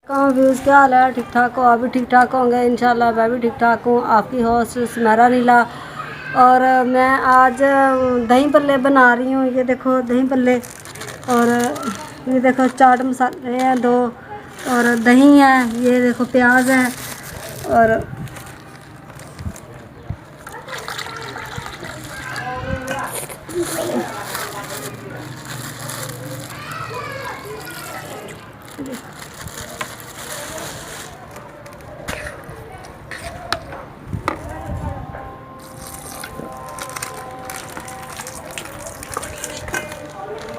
कहाँ व्यूज़ क्या हाल है? ठीक ठाक हो? आप भी ठीक ठाक होंगे इंशाल्लाह। मैं भी ठीक ठाक हूँ। आपकी होस्ट सुमेरा नीला। और मैं आज दही भल्ले बना रही हूँ। ये देखो दही भल्ले, और ये देखो चाट मसाले हैं 2, और दही है, ये देखो प्याज है,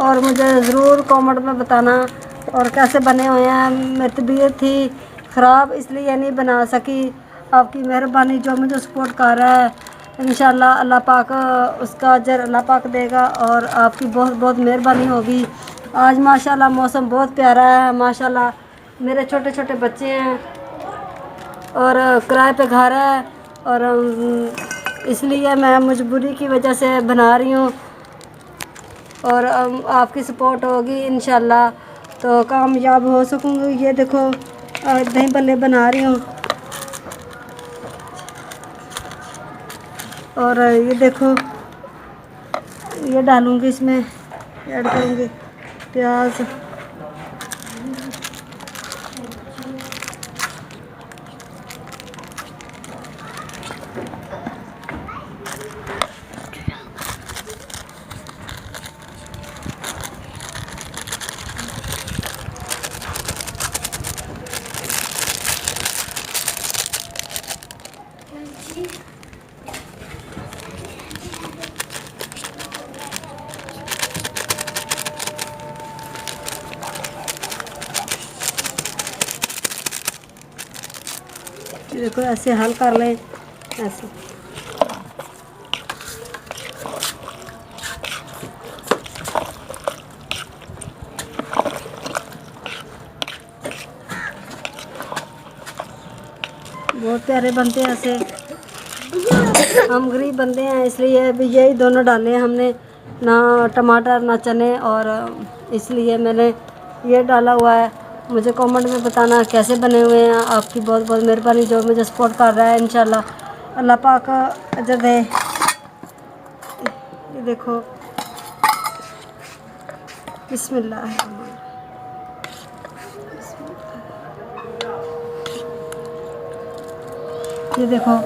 और मुझे ज़रूर कमेंट में बताना और कैसे बने हुए हैं। मेरी तबीयत थी ख़राब इसलिए नहीं बना सकी। आपकी मेहरबानी जो मुझे सपोर्ट कर रहा है, इंशाल्लाह अल्लाह पाक उसका अजर अल्लाह पाक देगा, और आपकी बहुत बहुत मेहरबानी होगी। आज माशाल्लाह मौसम बहुत प्यारा है माशाल्लाह। मेरे छोटे छोटे बच्चे हैं और किराए पे घर है, और इसलिए मैं मजबूरी की वजह से बना रही हूँ, और आपकी सपोर्ट होगी इंशाल्लाह तो कामयाब हो सकूँगी। ये देखो दही भल्ले बना रही हूँ, और ये देखो ये डालूँगी, इसमें ऐड करूँगी प्याज, देखो ऐसे हल कर लें ऐसे। बहुत प्यारे बनते हैं ऐसे। हम गरीब बंदे हैं इसलिए अभी यही दोनों डाले हैं हमने, ना टमाटर ना चने, और इसलिए मैंने ये डाला हुआ है। मुझे कमेंट में बताना कैसे बने हुए हैं। आपकी बहुत बहुत मेहरबानी जो मुझे सपोर्ट कर रहा है, इंशाल्लाह अल्लाह पाक अजर दे। ये देखो बिस्मिल्लाह। ये देखो